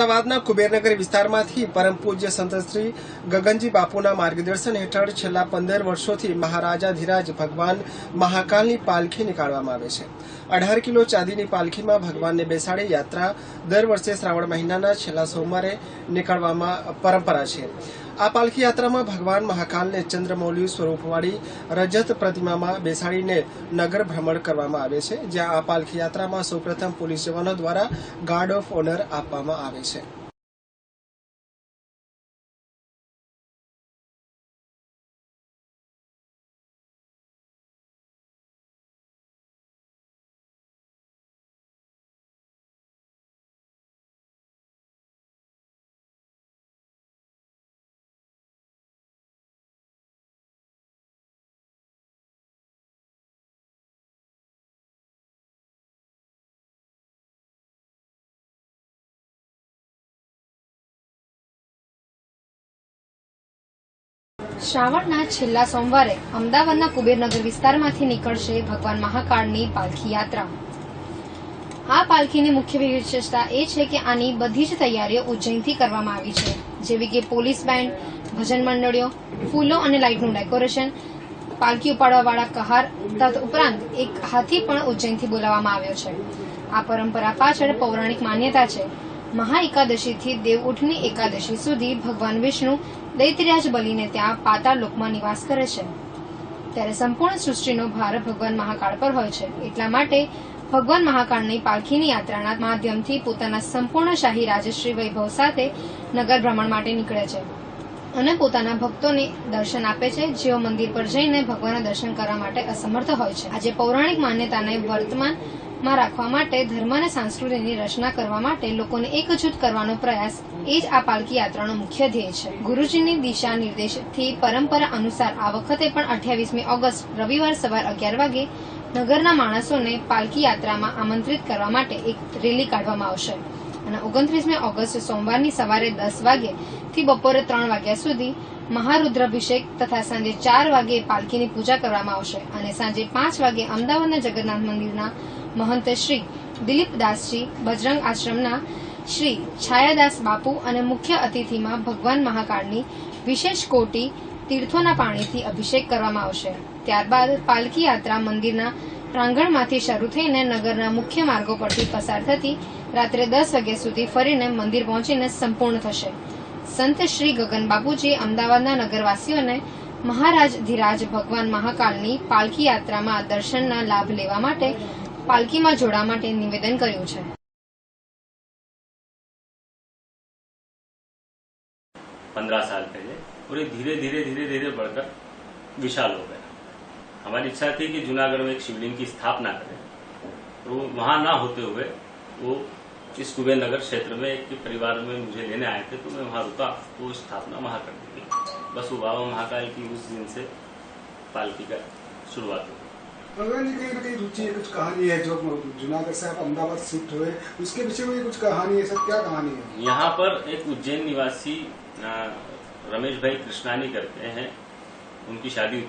અમદાવાદના કુબેરનગર વિસ્તારમાંથી પરમ પૂજ્ય સંત શ્રી ગગનજી બાપુના માર્ગદર્શન હેઠળ છેલ્લા 15 વર્ષોથી મહારાજાધિરાજ ભગવાન મહાકાલની પાલખી નીકાળવામાં આવે છે। 18 કિલો ચાંદીની પાલખીમાં ભગવાનને બેસાડી યાત્રા દર વર્ષે શ્રાવણ મહિનાના છેલ્લા સોમવારે નીકળવામાં પરંપરા છે। આ પાલખી યાત્રામાં ભગવાન મહાકાલને ચંદ્રમૌલી સ્વરૂપવાળી રજત પ્રતિમામાં બેસાડીને નગર ભ્રમણ કરવામાં આવે છે, જ્યાં આ પાલખી યાત્રામાં સૌપ્રથમ પોલીસ જવાનો દ્વારા ગાર્ડ ઓફ ઓનર આપવામાં આવે છે। શ્રાવણના છેલ્લા સોમવારે અમદાવાદના કુબેરનગર વિસ્તારમાંથી નીકળશે ભગવાન મહાકાળની પાલખી યાત્રા। આ પાલખીની મુખ્ય વિશેષતા એ છે કે આની બધી જ તૈયારીઓ ઉજ્જૈનથી કરવામાં આવી છે, જેવી કે પોલીસ બેન્ડ, ભજન મંડળીઓ, ફૂલો અને લાઇટનું ડેકોરેશન, પાલખી ઉપાડવાવાળા કહાર ઉપરાંત એક હાથી પણ ઉજ્જૈનથી બોલાવવામાં આવ્યો છે। આ પરંપરા પાછળ પૌરાણિક માન્યતા છે। મહા એકાદશીથી દેવ ઉઠની એકાદશી સુધી ભગવાન વિષ્ણુ દૈત્યરાજ બલીને ત્યાં પાતાળ લોકમાં નિવાસ કરે છે, ત્યારે સંપૂર્ણ સૃષ્ટિનો ભાર ભગવાન મહાકાળ પર હોય છે। એટલા માટે ભગવાન મહાકાળની પાલખીની યાત્રાના માધ્યમથી પોતાના સંપૂર્ણ શાહી રાજશ્રી વૈભવ સાથે નગર ભ્રમણ માટે નીકળે છે અને પોતાના ભક્તોને દર્શન આપે છે, જેઓ મંદિર પર જઈને ભગવાનના દર્શન કરવા માટે અસમર્થ હોય છે। આજે પૌરાણિક માન્યતાને વર્તમાનમાં રાખવા માટે ધર્મ અને સંસ્કૃતિની રચના કરવા માટે લોકોને એકજૂથ કરવાનો પ્રયાસ એ જ આ પાલખી યાત્રાનો મુખ્ય ધ્યેય છે। ગુરુજીની દિશા નિર્દેશથી પરંપરા અનુસાર આ વખતે પણ 28મી ઓગસ્ટ રવિવાર સવાર 11 વાગે નગરના માણસોને પાલખી યાત્રામાં આમંત્રિત કરવા માટે એક રેલી કાઢવામાં આવશે અને 29મી ઓગસ્ટ સોમવારની સવારે 10 વાગે થી બપોરે 3 વાગ્યા સુધી મહારુદ્રાભિષેક તથા સાંજે 4 વાગે પાલખીની પૂજા કરવામાં આવશે અને સાંજે 5 વાગે અમદાવાદના જગન્નાથ મંદિરના મહંત શ્રી દિલીપદાસજી, બજરંગ આશ્રમના શ્રી છાયાદાસ બાપુ અને મુખ્ય અતિથિમાં ભગવાન મહાકાળની વિશેષ કોટી તીર્થોના પાણીથી અભિષેક કરવામાં આવશે। ત્યારબાદ પાલખી યાત્રા મંદિરના પ્રાંગણમાંથી શરૂ થઈને નગરના મુખ્ય માર્ગો પરથી પસાર થતી રાત્રે 10 વાગ્યા સુધી ફરીને મંદિર પહોંચીને સંપૂર્ણ થશે। સંત શ્રી ગગન બાપુજી અમદાવાદના નગરવાસીઓને મહારાજાધિરાજ ભગવાન મહાકાળની પાલખી યાત્રામાં દર્શનના લાભ લેવા માટે પાલખીમાં જોડાવા માટે નિવેદન કર્યું છે। 15 साल पहले और ये धीरे धीरे धीरे धीरे बढ़कर विशाल हो गया। हमारी इच्छा थी कि जूनागढ़ में एक शिवलिंग की स्थापना करें, तो वहां ना होते हुए वो इस कुबेरनगर क्षेत्र में एक परिवार में मुझे लेने आए थे, तो मैं वहां रुका, वो स्थापना वहां कर दी गई। बस वो बाबा महाकाल की उस दिन से पालकी का शुरुआत हुई। भगवान जी कहीं ना कहीं रुचि है, कुछ कहानी है जो जूनागढ़ से आप अहमदाबाद शिफ्ट हुए, उसके पीछे में कुछ कहानी है, सब क्या कहानी है? यहाँ पर एक उज्जैन निवासी रमेश भाई कृष्णानी करते हैं, उनकी शादी